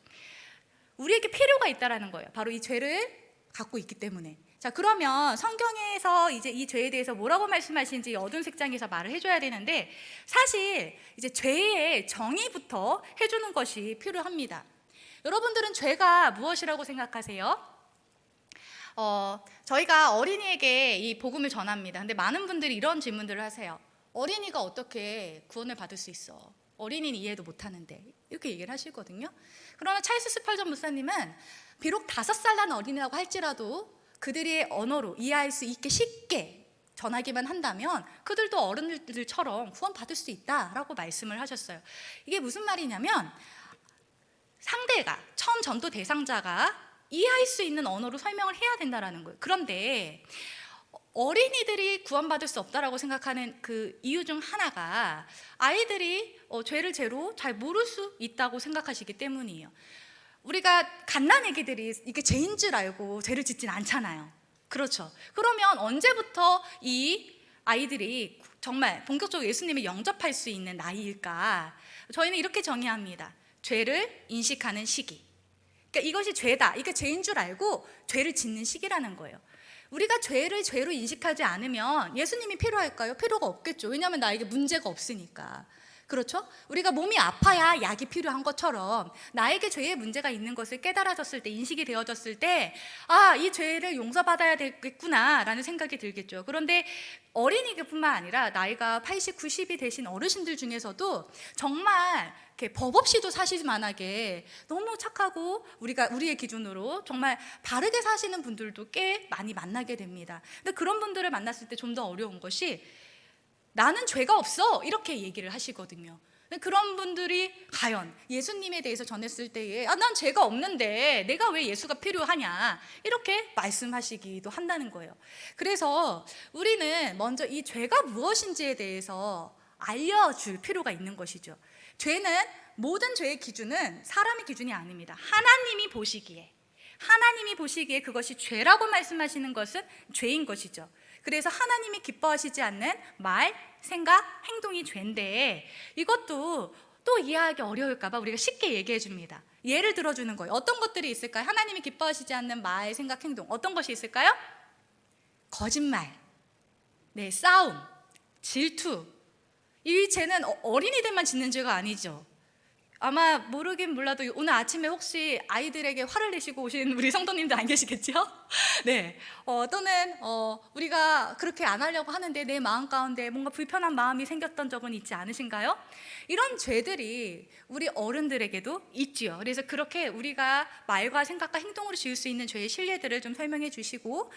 우리에게 필요가 있다라는 거예요. 바로 이 죄를 갖고 있기 때문에. 자, 그러면 성경에서 이제 이 죄에 대해서 뭐라고 말씀하시는지 어두운 색장에서 말을 해줘야 되는데, 사실 이제 죄의 정의부터 해주는 것이 필요합니다. 여러분들은 죄가 무엇이라고 생각하세요? 저희가 어린이에게 이 복음을 전합니다. 근데 많은 분들이 이런 질문들을 하세요. 어린이가 어떻게 구원을 받을 수 있어? 어린이는 이해도 못하는데, 이렇게 얘기를 하시거든요. 그러나 찰스 스펄전 목사님은 비록 5살 난 어린이라고 할지라도 그들의 언어로 이해할 수 있게 쉽게 전하기만 한다면 그들도 어른들처럼 구원 받을 수 있다라고 말씀을 하셨어요. 이게 무슨 말이냐면, 상대가, 처음 전도 대상자가 이해할 수 있는 언어로 설명을 해야 된다라는 거예요. 그런데 어린이들이 구원받을 수 없다라고 생각하는 그 이유 중 하나가, 아이들이 죄를 죄로 잘 모를 수 있다고 생각하시기 때문이에요. 우리가 갓난 애기들이 이게 죄인 줄 알고 죄를 짓진 않잖아요. 그렇죠. 그러면 언제부터 이 아이들이 정말 본격적으로 예수님을 영접할 수 있는 나이일까? 저희는 이렇게 정의합니다. 죄를 인식하는 시기. 그러니까 이것이 죄다, 이게 죄인 줄 알고 죄를 짓는 시기라는 거예요. 우리가 죄를 죄로 인식하지 않으면 예수님이 필요할까요? 필요가 없겠죠. 왜냐하면 나에게 문제가 없으니까. 그렇죠? 우리가 몸이 아파야 약이 필요한 것처럼 나에게 죄의 문제가 있는 것을 깨달아졌을 때, 인식이 되어졌을 때, 아, 이 죄를 용서받아야 되겠구나 라는 생각이 들겠죠. 그런데 어린이뿐만 아니라 나이가 80, 90이 되신 어르신들 중에서도 정말 이렇게 법 없이도 사실 만하게 너무 착하고 우리의 기준으로 정말 바르게 사시는 분들도 꽤 많이 만나게 됩니다. 근데 그런 분들을 만났을 때 좀 더 어려운 것이 나는 죄가 없어 이렇게 얘기를 하시거든요. 근데 그런 분들이 과연 예수님에 대해서 전했을 때에 난 죄가 없는데 내가 왜 예수가 필요하냐 이렇게 말씀하시기도 한다는 거예요. 그래서 우리는 먼저 이 죄가 무엇인지에 대해서 알려줄 필요가 있는 것이죠. 죄는, 모든 죄의 기준은 사람의 기준이 아닙니다. 하나님이 보시기에 그것이 죄라고 말씀하시는 것은 죄인 것이죠. 그래서 하나님이 기뻐하시지 않는 말, 생각, 행동이 죄인데, 이것도 또 이해하기 어려울까 봐 우리가 쉽게 얘기해 줍니다. 예를 들어주는 거예요. 어떤 것들이 있을까요? 하나님이 기뻐하시지 않는 말, 생각, 행동, 어떤 것이 있을까요? 거짓말, 싸움, 질투. 이 죄는 어린이들만 짓는 죄가 아니죠. 아마 모르긴 몰라도 오늘 아침에 혹시 아이들에게 화를 내시고 오신 우리 성도님들 안 계시겠죠? 네. 또는 우리가 그렇게 안 하려고 하는데 내 마음 가운데 뭔가 불편한 마음이 생겼던 적은 있지 않으신가요? 이런 죄들이 우리 어른들에게도 있지요. 그래서 그렇게 우리가 말과 생각과 행동으로 지을 수 있는 죄의 실례들을 좀 설명해 주시고,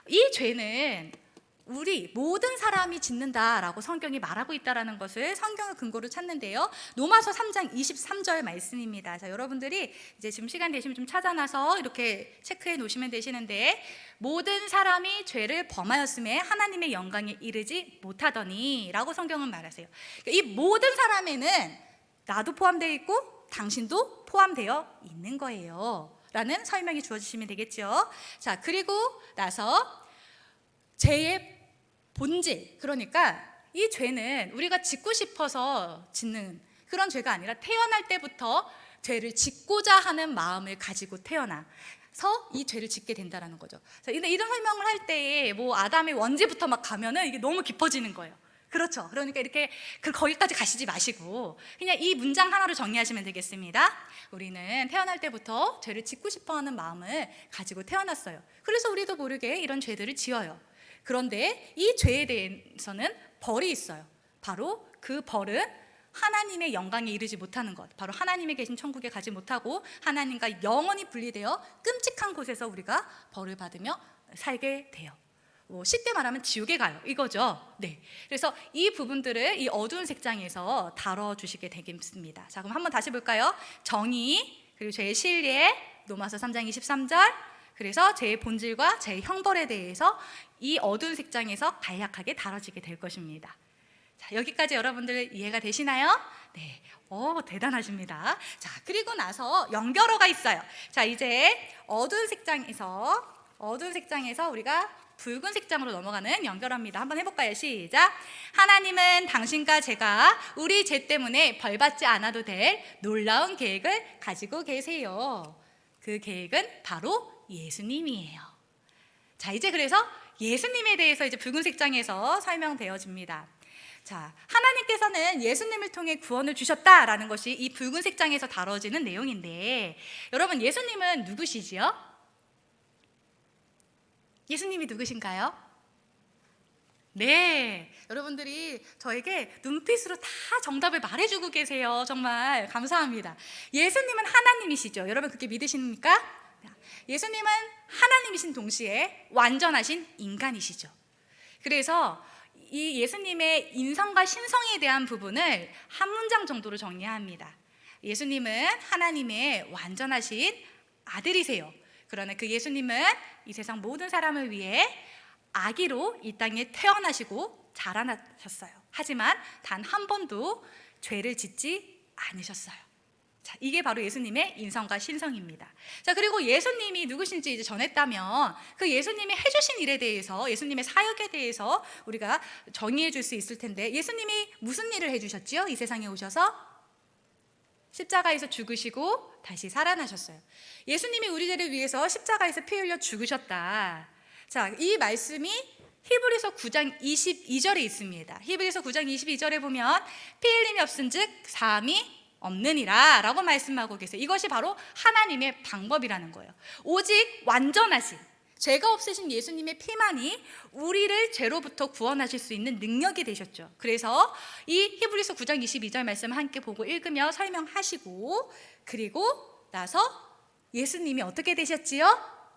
이 죄는 우리 모든 사람이 짓는다라고 성경이 말하고 있다라는 것을 성경의 근거로 찾는데요. 로마서 3장 23절 말씀입니다. 자, 여러분들이 이제 지금 시간 되시면 좀 찾아놔서 이렇게 체크해 놓으시면 되시는데, 모든 사람이 죄를 범하였음에 하나님의 영광에 이르지 못하더니라고 성경은 말하세요. 이 모든 사람에는 나도 포함되어 있고 당신도 포함되어 있는 거예요 라는 설명이 주어지시면 되겠죠. 자, 그리고 나서 죄의 본질, 그러니까 이 죄는 우리가 짓고 싶어서 짓는 그런 죄가 아니라 태어날 때부터 죄를 짓고자 하는 마음을 가지고 태어나서 이 죄를 짓게 된다라는 거죠. 자, 근데 이런 설명을 할 때에 아담의 원죄부터 막 가면은 이게 너무 깊어지는 거예요. 그렇죠. 그러니까 이렇게 거기까지 가시지 마시고 그냥 이 문장 하나로 정리하시면 되겠습니다. 우리는 태어날 때부터 죄를 짓고 싶어하는 마음을 가지고 태어났어요. 그래서 우리도 모르게 이런 죄들을 지어요. 그런데 이 죄에 대해서는 벌이 있어요. 바로 그 벌은 하나님의 영광에 이르지 못하는 것, 바로 하나님이 계신 천국에 가지 못하고 하나님과 영원히 분리되어 끔찍한 곳에서 우리가 벌을 받으며 살게 돼요. 쉽게 말하면 지옥에 가요, 이거죠. 네. 그래서 이 부분들을 이 어두운 색장에서 다뤄주시게 되겠습니다. 자, 그럼 한번 다시 볼까요? 정의, 그리고 죄의 실례, 로마서 3장 23절, 그래서 제 본질과 제 형벌에 대해서 이 어두운 색장에서 간략하게 다뤄지게 될 것입니다. 자, 여기까지 여러분들 이해가 되시나요? 네, 대단하십니다. 자, 그리고 나서 연결어가 있어요. 자, 이제 어두운 색장에서 우리가 붉은 색장으로 넘어가는 연결어입니다. 한번 해볼까요? 시작. 하나님은 당신과 제가 우리 죄 때문에 벌받지 않아도 될 놀라운 계획을 가지고 계세요. 그 계획은 바로 예수님이에요. 자, 이제 그래서 예수님에 대해서 이제 붉은 색장에서 설명되어집니다. 자, 하나님께서는 예수님을 통해 구원을 주셨다라는 것이 이 붉은 색장에서 다뤄지는 내용인데, 여러분 예수님은 누구시지요? 예수님이 누구신가요? 네, 여러분들이 저에게 눈빛으로 다 정답을 말해주고 계세요. 정말 감사합니다. 예수님은 하나님이시죠. 여러분 그렇게 믿으십니까? 예수님은 하나님이신 동시에 완전하신 인간이시죠. 그래서 이 예수님의 인성과 신성에 대한 부분을 한 문장 정도로 정리합니다. 예수님은 하나님의 완전하신 아들이세요. 그러나 그 예수님은 이 세상 모든 사람을 위해 아기로 이 땅에 태어나시고 자라나셨어요. 하지만 단 한 번도 죄를 짓지 않으셨어요. 자, 이게 바로 예수님의 인성과 신성입니다. 자, 그리고 예수님이 누구신지 이제 전했다면 그 예수님이 해주신 일에 대해서, 예수님의 사역에 대해서 우리가 정의해 줄 수 있을 텐데, 예수님이 무슨 일을 해주셨지요? 이 세상에 오셔서 십자가에서 죽으시고 다시 살아나셨어요. 예수님이 우리 죄를 위해서 십자가에서 피 흘려 죽으셨다. 자, 이 말씀이 히브리서 9장 22절에 있습니다. 히브리서 9장 22절에 보면 피 흘림이 없은즉 사함이 없느니라 라고 말씀하고 계세요. 이것이 바로 하나님의 방법이라는 거예요. 오직 완전하신, 죄가 없으신 예수님의 피만이 우리를 죄로부터 구원하실 수 있는 능력이 되셨죠. 그래서 이 히브리서 9장 22절 말씀을 함께 보고 읽으며 설명하시고, 그리고 나서 예수님이 어떻게 되셨지요?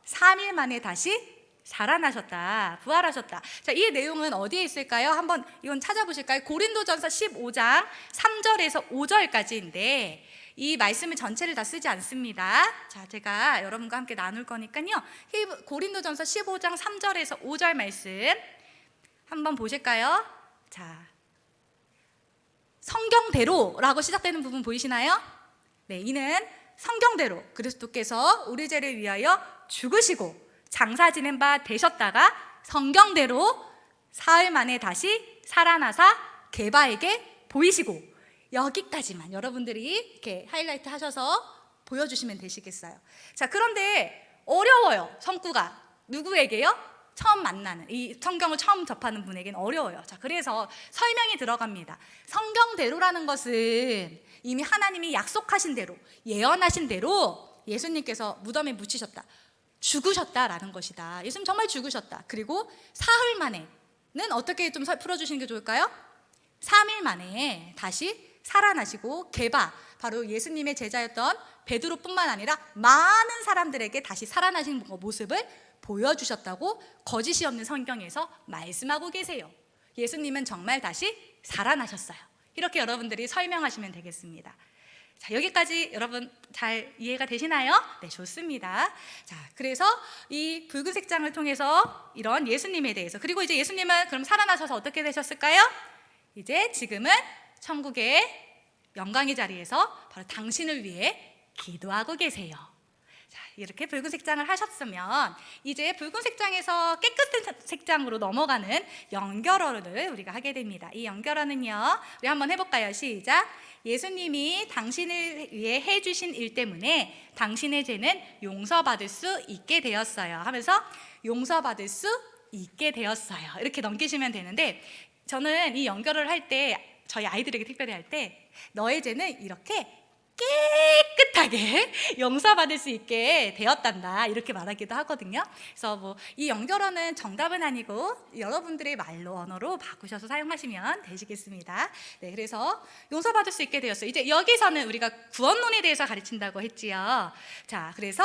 3일 만에 다시 살아나셨다, 부활하셨다. 자, 이 내용은 어디에 있을까요? 한번 이건 찾아보실까요? 고린도전서 15장 3절에서 5절까지인데 이 말씀을 전체를 다 쓰지 않습니다. 자, 제가 여러분과 함께 나눌 거니까요. 고린도전서 15장 3절에서 5절 말씀 한번 보실까요? 자, 성경대로라고 시작되는 부분 보이시나요? 네, 이는 성경대로 그리스도께서 우리 죄를 위하여 죽으시고 장사 지낸 바 되셨다가 성경대로 사흘 만에 다시 살아나사 게바에게 보이시고, 여기까지만 여러분들이 이렇게 하이라이트 하셔서 보여주시면 되시겠어요. 자, 그런데 어려워요. 성구가 누구에게요? 처음 만나는, 이 성경을 처음 접하는 분에게는 어려워요. 자, 그래서 설명이 들어갑니다. 성경대로라는 것은 이미 하나님이 약속하신 대로, 예언하신 대로 예수님께서 무덤에 묻히셨다, 죽으셨다라는 것이다. 예수님 정말 죽으셨다. 그리고 사흘 만에는 어떻게 좀 풀어주시는 게 좋을까요? 3일 만에 다시 살아나시고 게바, 바로 예수님의 제자였던 베드로뿐만 아니라 많은 사람들에게 다시 살아나신 모습을 보여주셨다고 거짓이 없는 성경에서 말씀하고 계세요. 예수님은 정말 다시 살아나셨어요. 이렇게 여러분들이 설명하시면 되겠습니다. 자, 여기까지 여러분 잘 이해가 되시나요? 네, 좋습니다. 자, 그래서 이 붉은색 장을 통해서 이런 예수님에 대해서, 그리고 이제 예수님은 그럼 살아나셔서 어떻게 되셨을까요? 이제 지금은 천국의 영광의 자리에서 바로 당신을 위해 기도하고 계세요. 자, 이렇게 붉은색 장을 하셨으면 이제 붉은색 장에서 깨끗한 색장으로 넘어가는 연결어를 우리가 하게 됩니다. 이 연결어는요, 우리 한번 해볼까요? 시작. 예수님이 당신을 위해 해주신 일 때문에 당신의 죄는 용서받을 수 있게 되었어요 하면서 용서받을 수 있게 되었어요, 이렇게 넘기시면 되는데, 저는 이 연결을 할 때 저희 아이들에게 특별히 할 때 너의 죄는 이렇게 깨끗하게 용서받을 수 있게 되었단다, 이렇게 말하기도 하거든요. 그래서 뭐 이 연결어는 정답은 아니고 여러분들의 말로, 언어로 바꾸셔서 사용하시면 되시겠습니다. 네, 그래서 용서받을 수 있게 되었어요. 이제 여기서는 우리가 구원론에 대해서 가르친다고 했지요. 자, 그래서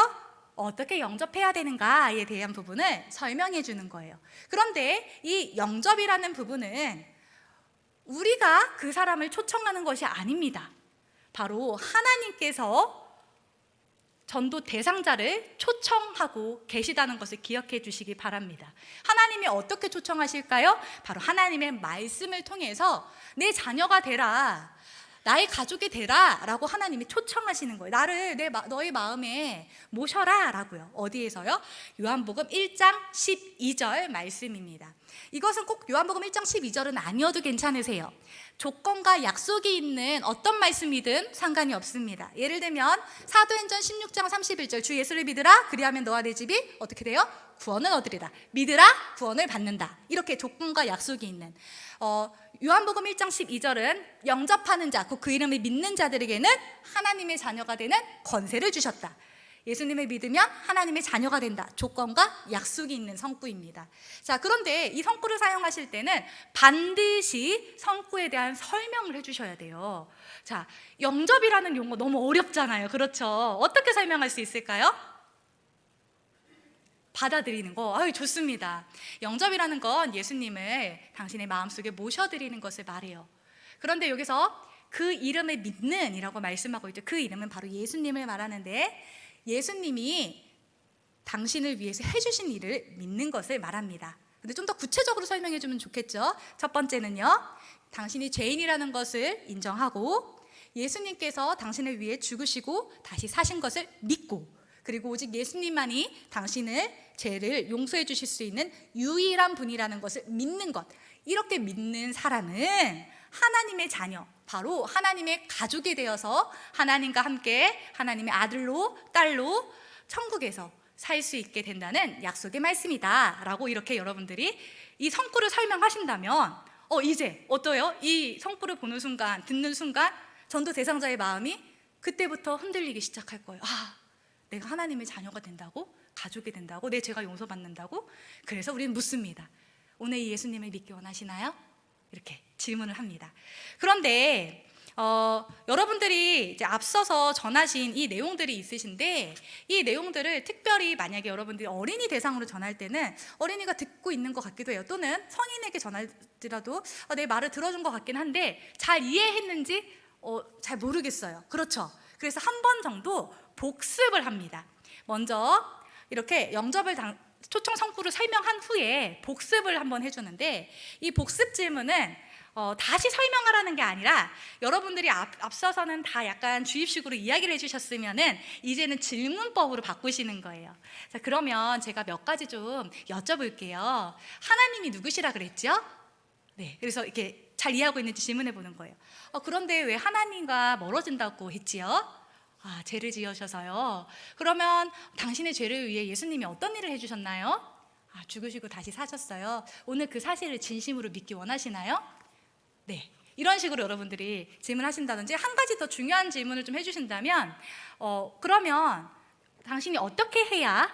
어떻게 영접해야 되는가에 대한 부분을 설명해 주는 거예요. 그런데 이 영접이라는 부분은 우리가 그 사람을 초청하는 것이 아닙니다. 바로 하나님께서 전도 대상자를 초청하고 계시다는 것을 기억해 주시기 바랍니다. 하나님이 어떻게 초청하실까요? 바로 하나님의 말씀을 통해서 내 자녀가 되라, 나의 가족이 되라 라고 하나님이 초청하시는 거예요. 나를 너의 마음에 모셔라 라고요. 어디에서요? 요한복음 1장 12절 말씀입니다. 이것은 꼭 요한복음 1장 12절은 아니어도 괜찮으세요. 조건과 약속이 있는 어떤 말씀이든 상관이 없습니다. 예를 들면 사도행전 16장 31절, 주 예수를 믿으라 그리하면 너와 내 집이 어떻게 돼요? 구원을 얻으리라. 믿으라 구원을 받는다. 이렇게 조건과 약속이 있는 요한복음 1장 12절은 영접하는 자, 그 이름을 믿는 자들에게는 하나님의 자녀가 되는 권세를 주셨다. 예수님을 믿으면 하나님의 자녀가 된다. 조건과 약속이 있는 성구입니다. 자, 그런데 이 성구를 사용하실 때는 반드시 성구에 대한 설명을 해주셔야 돼요. 자, 영접이라는 용어 너무 어렵잖아요. 그렇죠? 어떻게 설명할 수 있을까요? 받아들이는 거, 아유, 좋습니다. 영접이라는 건 예수님을 당신의 마음속에 모셔드리는 것을 말해요. 그런데 여기서 그 이름을 믿는 이라고 말씀하고 있죠. 그 이름은 바로 예수님을 말하는데, 예수님이 당신을 위해서 해주신 일을 믿는 것을 말합니다. 근데 좀 더 구체적으로 설명해 주면 좋겠죠. 첫 번째는요, 당신이 죄인이라는 것을 인정하고 예수님께서 당신을 위해 죽으시고 다시 사신 것을 믿고, 그리고 오직 예수님만이 당신을 죄를 용서해 주실 수 있는 유일한 분이라는 것을 믿는 것, 이렇게 믿는 사람은 하나님의 자녀, 바로 하나님의 가족이 되어서 하나님과 함께 하나님의 아들로 딸로 천국에서 살 수 있게 된다는 약속의 말씀이다 라고 이렇게 여러분들이 이 성구를 설명하신다면 이제 어떠요? 이 성구를 보는 순간, 듣는 순간 전도 대상자의 마음이 그때부터 흔들리기 시작할 거예요. 아, 내가 하나님의 자녀가 된다고? 가족이 된다고? 내 죄가 용서받는다고? 그래서 우리는 묻습니다. 오늘 이 예수님을 믿기 원하시나요? 이렇게 질문을 합니다. 그런데 여러분들이 이제 앞서서 전하신 이 내용들이 있으신데, 이 내용들을 특별히 만약에 여러분들이 어린이 대상으로 전할 때는 어린이가 듣고 있는 것 같기도 해요. 또는 성인에게 전할지라도 내 말을 들어준 것 같긴 한데 잘 이해했는지 잘 모르겠어요. 그렇죠? 그래서 한 번 정도 복습을 합니다. 먼저 이렇게 영접을 초청 성구를 설명한 후에 복습을 한번 해주는데, 이 복습 질문은 다시 설명하라는 게 아니라 여러분들이 앞서서는 다 약간 주입식으로 이야기를 해주셨으면은 이제는 질문법으로 바꾸시는 거예요. 자, 그러면 제가 몇 가지 좀 여쭤볼게요. 하나님이 누구시라 그랬죠? 네, 그래서 이렇게 잘 이해하고 있는지 질문해 보는 거예요. 그런데 왜 하나님과 멀어진다고 했지요? 죄를 지으셔서요. 그러면 당신의 죄를 위해 예수님이 어떤 일을 해주셨나요? 죽으시고 다시 사셨어요. 오늘 그 사실을 진심으로 믿기 원하시나요? 네, 이런 식으로 여러분들이 질문하신다든지, 한 가지 더 중요한 질문을 좀 해주신다면 그러면 당신이 어떻게 해야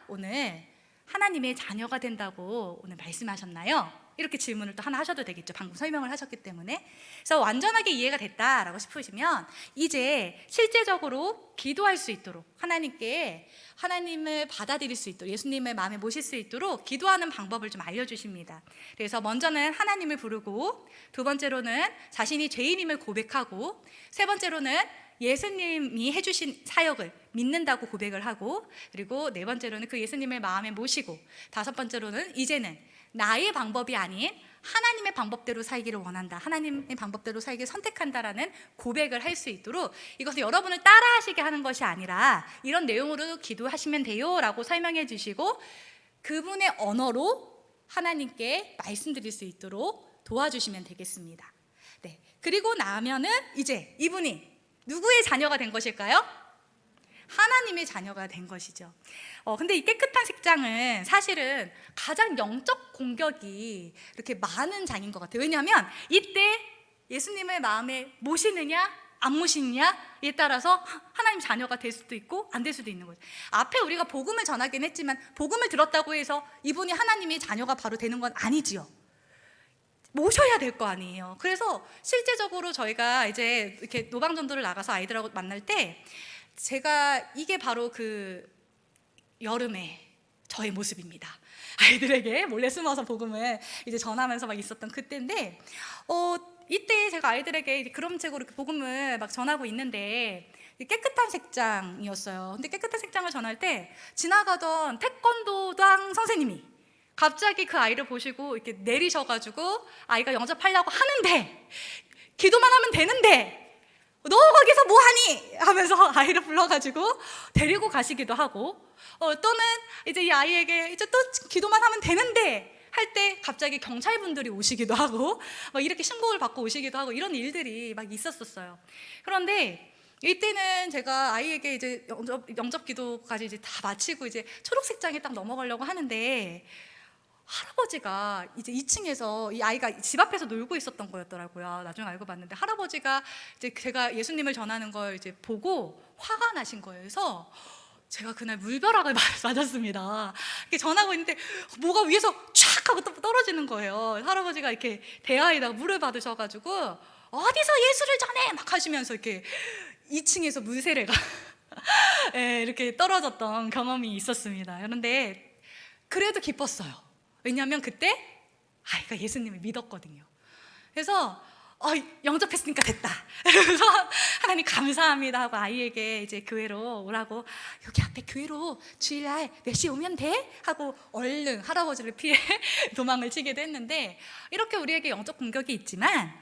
오늘 하나님의 자녀가 된다고 오늘 말씀하셨나요? 이렇게 질문을 또 하나 하셔도 되겠죠. 방금 설명을 하셨기 때문에. 그래서 완전하게 이해가 됐다라고 싶으시면 이제 실제적으로 기도할 수 있도록, 하나님을 받아들일 수 있도록, 예수님을 마음에 모실 수 있도록 기도하는 방법을 좀 알려주십니다. 그래서 먼저는 하나님을 부르고, 두 번째로는 자신이 죄인임을 고백하고, 세 번째로는 예수님이 해주신 사역을 믿는다고 고백을 하고, 그리고 네 번째로는 그 예수님을 마음에 모시고, 다섯 번째로는 이제는 나의 방법이 아닌 하나님의 방법대로 살기를 원한다, 하나님의 방법대로 살기를 선택한다라는 고백을 할 수 있도록, 이것은 여러분을 따라하시게 하는 것이 아니라 이런 내용으로 기도하시면 돼요 라고 설명해 주시고, 그분의 언어로 하나님께 말씀드릴 수 있도록 도와주시면 되겠습니다. 네, 그리고 나면은 이제 이분이 누구의 자녀가 된 것일까요? 하나님의 자녀가 된 것이죠. 근데 이 깨끗한 색장은 사실은 가장 영적 공격이 이렇게 많은 장인 것 같아요. 왜냐하면 이때 예수님을 마음에 모시느냐 안 모시느냐에 따라서 하나님 자녀가 될 수도 있고 안 될 수도 있는 거죠. 앞에 우리가 복음을 전하긴 했지만 복음을 들었다고 해서 이분이 하나님의 자녀가 바로 되는 건 아니지요. 모셔야 될 거 아니에요. 그래서 실제적으로 저희가 이제 이렇게 노방전도를 나가서 아이들하고 만날 때, 제가 이게 바로 그 여름에 저의 모습입니다. 아이들에게 몰래 숨어서 복음을 이제 전하면서 막 있었던 그때인데, 이때 제가 아이들에게 그럼책으로 이렇게 복음을 막 전하고 있는데 깨끗한 색장이었어요. 근데 깨끗한 색장을 전할 때 지나가던 태권도당 선생님이 갑자기 그 아이를 보시고 이렇게 내리셔가지고, 아이가 영접하려고 하는데 기도만 하면 되는데 너 거기서 뭐하니? 하면서 아이를 불러가지고 데리고 가시기도 하고, 또는 이제 이 아이에게 이제 또 기도만 하면 되는데 할 때 갑자기 경찰분들이 오시기도 하고 이렇게 신고를 받고 오시기도 하고, 이런 일들이 막 있었어요. 그런데 이때는 제가 아이에게 이제 영접 기도까지 이제 다 마치고 이제 초록색장에 딱 넘어가려고 하는데, 할아버지가 이제 2층에서 이 아이가 집 앞에서 놀고 있었던 거였더라고요. 나중에 알고 봤는데 할아버지가 이제 제가 예수님을 전하는 걸 이제 보고 화가 나신 거예요. 그래서 제가 그날 물벼락을 맞았습니다. 이렇게 전하고 있는데 뭐가 위에서 촥 하고 또 떨어지는 거예요. 할아버지가 이렇게 대야에다가 물을 받으셔가지고 어디서 예수를 전해 막 하시면서 이렇게 2층에서 물세례가 이렇게 떨어졌던 경험이 있었습니다. 그런데 그래도 기뻤어요. 왜냐하면 그때 아이가 예수님을 믿었거든요. 그래서 영접했으니까 됐다. 그래서 하나님 감사합니다 하고 아이에게 이제 교회로 오라고, 여기 앞에 교회로 주일날 몇 시에 오면 돼? 하고 얼른 할아버지를 피해 도망을 치기도 했는데, 이렇게 우리에게 영적 공격이 있지만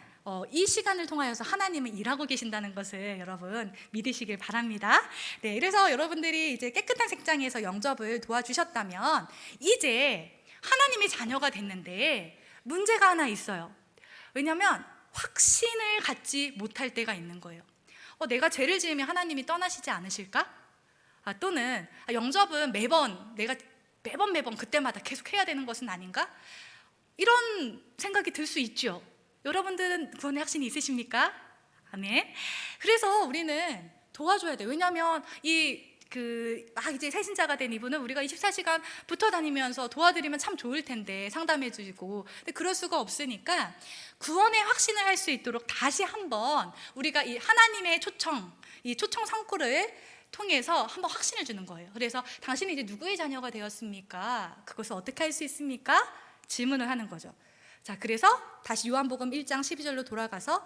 이 시간을 통하여서 하나님은 일하고 계신다는 것을 여러분 믿으시길 바랍니다. 네, 그래서 여러분들이 이제 깨끗한 색장에서 영접을 도와주셨다면 이제 하나님의 자녀가 됐는데 문제가 하나 있어요. 왜냐하면 확신을 갖지 못할 때가 있는 거예요. 내가 죄를 지으면 하나님이 떠나시지 않으실까? 또는 영접은 내가 매번 그때마다 계속 해야 되는 것은 아닌가? 이런 생각이 들 수 있죠. 여러분들은 구원의 확신이 있으십니까? 아멘. 그래서 우리는 도와줘야 돼요. 왜냐하면 이제 새신자가 된 이분은 우리가 24시간 붙어 다니면서 도와드리면 참 좋을 텐데, 상담해주고. 근데 그럴 수가 없으니까 구원의 확신을 할 수 있도록 다시 한번 우리가 이 하나님의 이 초청 성구를 통해서 한번 확신을 주는 거예요. 그래서 당신이 이제 누구의 자녀가 되었습니까? 그것을 어떻게 할 수 있습니까? 질문을 하는 거죠. 자, 그래서 다시 요한복음 1장 12절로 돌아가서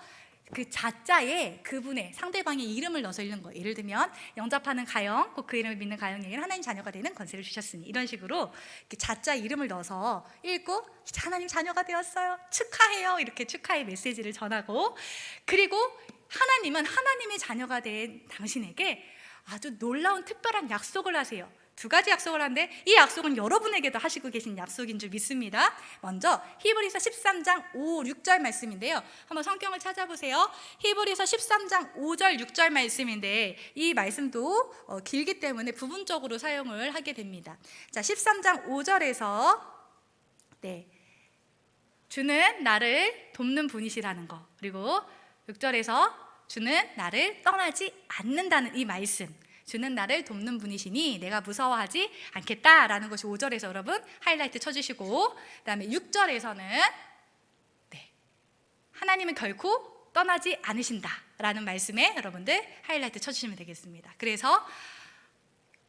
그 자자에 그분의 상대방의 이름을 넣어서 읽는 거예요. 예를 들면 영접하는 가영, 곧 그 이름을 믿는 가영에게는 하나님 자녀가 되는 권세를 주셨으니, 이런 식으로 이렇게 자자 이름을 넣어서 읽고 하나님 자녀가 되었어요, 축하해요, 이렇게 축하의 메시지를 전하고, 그리고 하나님은 하나님의 자녀가 된 당신에게 아주 놀라운 특별한 약속을 하세요. 2가지 약속을 하는데 이 약속은 여러분에게도 하시고 계신 약속인 줄 믿습니다. 먼저 히브리서 13장 5, 6절 말씀인데요. 한번 성경을 찾아보세요. 히브리서 13장 5절 6절 말씀인데 이 말씀도 길기 때문에 부분적으로 사용을 하게 됩니다. 자, 13장 5절에서 주는 나를 돕는 분이시라는 거, 그리고 6절에서 주는 나를 떠나지 않는다는 이 말씀, 주는 나를 돕는 분이시니 내가 무서워하지 않겠다라는 것이 5절에서 여러분 하이라이트 쳐주시고, 그 다음에 6절에서는 하나님은 결코 떠나지 않으신다라는 말씀에 여러분들 하이라이트 쳐주시면 되겠습니다. 그래서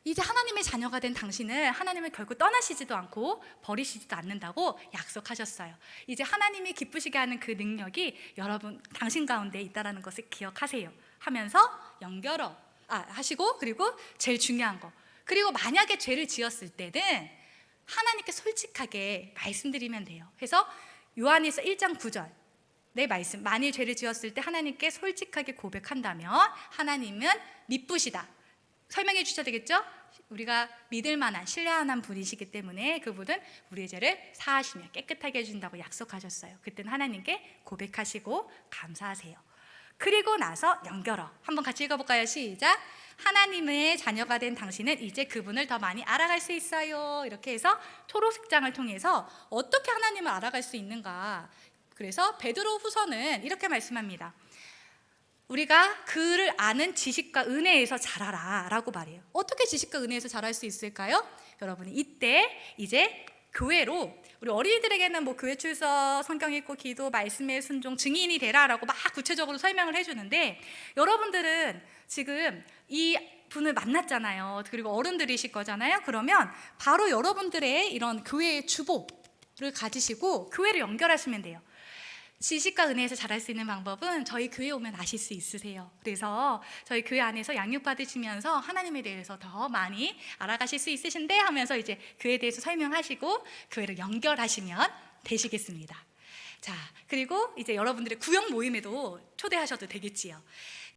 이제 하나님의 자녀가 된 당신은 하나님을 결코 떠나시지도 않고 버리시지도 않는다고 약속하셨어요. 이제 하나님이 기쁘시게 하는 그 능력이 여러분 당신 가운데 있다는 것을 기억하세요 하면서 하시고, 그리고 제일 중요한 거, 그리고 만약에 죄를 지었을 때는 하나님께 솔직하게 말씀드리면 돼요. 그래서 요한일서 1장 9절 내 말씀, 만일 죄를 지었을 때 하나님께 솔직하게 고백한다면 하나님은 미쁘시다, 설명해 주셔야 되겠죠? 우리가 믿을 만한, 신뢰할 만한 분이시기 때문에 그분은 우리의 죄를 사하시며 깨끗하게 해준다고 약속하셨어요. 그때는 하나님께 고백하시고 감사하세요. 그리고 나서 연결어 한번 같이 읽어볼까요? 시작. 하나님의 자녀가 된 당신은 이제 그분을 더 많이 알아갈 수 있어요. 이렇게 해서 초록색장을 통해서 어떻게 하나님을 알아갈 수 있는가. 그래서 베드로 후서는 이렇게 말씀합니다. 우리가 그를 아는 지식과 은혜에서 자라라 라고 말해요. 어떻게 지식과 은혜에서 자랄 수 있을까요? 여러분이 이때 이제 교회로, 우리 어린이들에게는 교회 출석, 성경 읽고 기도, 말씀의 순종, 증인이 되라라고 막 구체적으로 설명을 해주는데, 여러분들은 지금 이 분을 만났잖아요. 그리고 어른들이실 거잖아요. 그러면 바로 여러분들의 이런 교회의 주보를 가지시고 교회를 연결하시면 돼요. 지식과 은혜에서 자랄 수 있는 방법은 저희 교회 오면 아실 수 있으세요. 그래서 저희 교회 안에서 양육받으시면서 하나님에 대해서 더 많이 알아가실 수 있으신데 하면서 이제 교회에 대해서 설명하시고 교회를 연결하시면 되시겠습니다. 자, 그리고 이제 여러분들의 구역 모임에도 초대하셔도 되겠지요.